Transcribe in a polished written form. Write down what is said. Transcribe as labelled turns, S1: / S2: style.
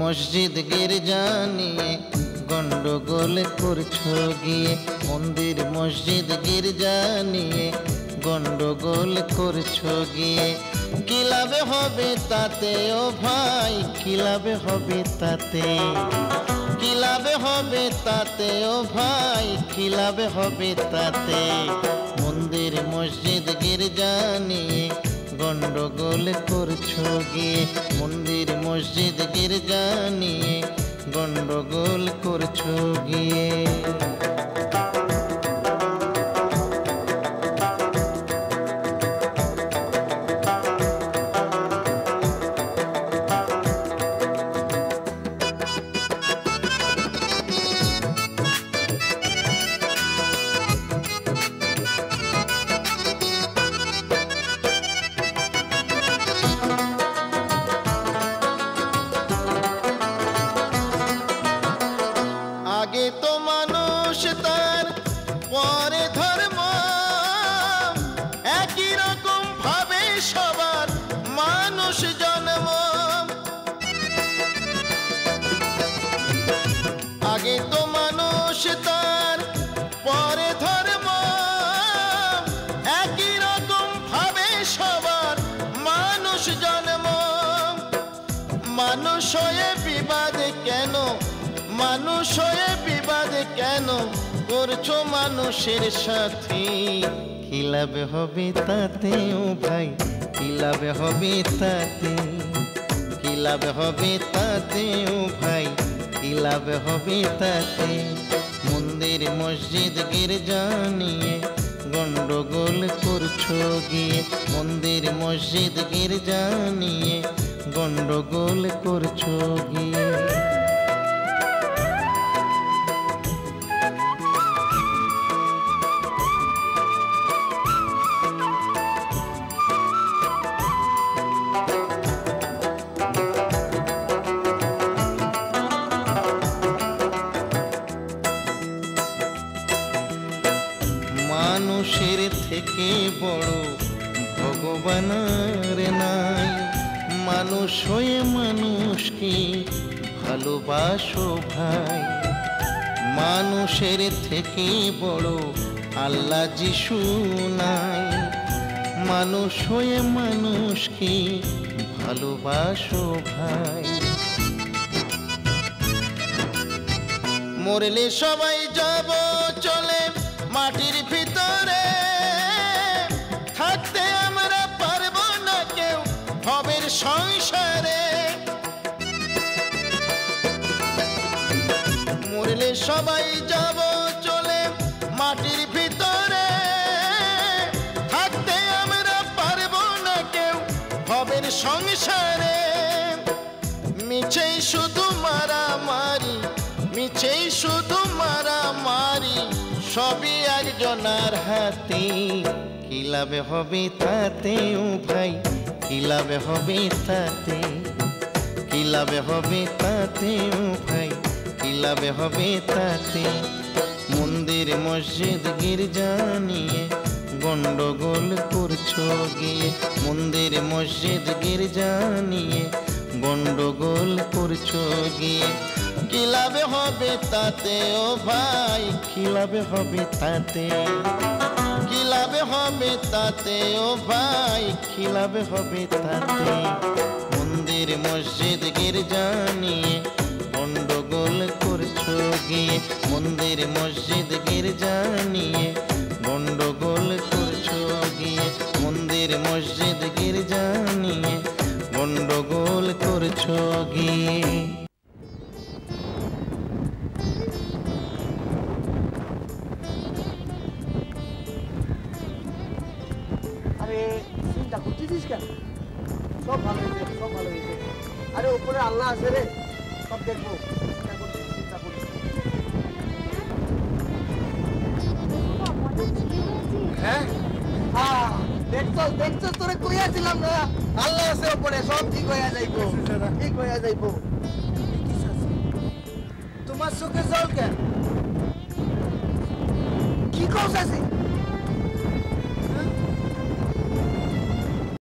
S1: মসজিদ গির্জা নিয়ে গন্ডগোল করছো গিয়ে, মন্দির মসজিদ গির্জা নিয়ে গন্ডগোল করছো গিয়ে। কি লাভ হবে তাতে ও ভাই, কি লাভ হবে তাতে, কি লাভ হবে তাতে ও ভাই, কি লাভ হবে তাতে। মন্দির মসজিদ গির্জা নিয়ে গন্ডগোল করছো গিয়ে, মন্দির মসজিদ গির্জা নিয়ে গন্ডগোল করছো গিয়ে। আগে তো মানুষ তার পরে ধর্ম, একই রকম ভাবে সবার মানুষ জন্ম। আগে তো মানুষ তার পরে ধর্ম, একই রকম ভাবে সবার মানুষ জন্ম। মানুষ হয়ে বিবাদ কেন, মানুষ হয়ে বিবাদ কেন করছো মানুষের সাথে। কি লাভ হবে তাতে ও ভাই, কি লাভ হবে তাতে, কি লাভ হবে তাতে ও ভাই, কি লাভ হবে তাতে। মন্দির মসজিদ গির্জা নিয়ে গন্ডগোল করছো গিয়ে, মন্দির মসজিদ গির্জা নিয়ে গন্ডগোল করছো গিয়ে। মানুষের থেকে বড় ভগবান আর নাই, মানুষ হয়ে মানুষকে ভালোবাসো ভাই। মানুষের থেকে বড় আল্লাহ যিশু নাই, মানুষ হয়ে মানুষকে ভালোবাসো ভাই। মরলে সবাই যাব চলে মাটির ভিতরে, থাকতে আমরা পারবো না কেউ ভবের সংসারে। মরলে সবাই যাব চলে মাটির ভিতরে, থাকতে আমরা পারবো না কেউ ভবের সংসারে। মিছেই শুধু মারামারি, মিছেই শুধু মারামারি, সবই একজনার হাতে। কি লাভ হবে তাতে ও ভাই, কি লাভ হবে তাতে, কি লাভ হবে তাতে ও ভাই, কি লাভ হবে তাতে। মন্দির মসজিদ গির্জা নিয়ে গন্ডগোল করছো গিয়ে, মন্দির মসজিদ গির্জা নিয়ে গন্ডগোল করছো গিয়ে। কি লাভ হবে তাতে ও ভাই, কি লাভ হবে তাতে, কি লাভ হবে তাতে ও ভাই, কি লাভ হবে তাতে। মন্দির মসজিদ গির্জা নিয়ে গন্ডগোল করছো গিয়ে, মন্দির মসজিদ গির্জা নিয়ে গন্ডগোল করছো গিয়ে, মন্দির মসজিদ গির্জা নিয়ে গন্ডগোল করছো গিয়ে।
S2: আরে চিন্তা করতেছিস কেন? সব ভালো হয়েছে, সব ভালো হয়েছে। আরে উপরে আল্লাহ আছে রে, সব দেখবো। চিন্তা করিস হ্যাঁ হ্যাঁ, দেখছো দেখছো, তোরে কইয়াছিলাম না আল্লাহ আছে উপরে, সব ঠিক হইয়া যাইবো, ঠিক হইয়া যাইবো। তোমার চোখে জল কেন? কি কৌশ আছে?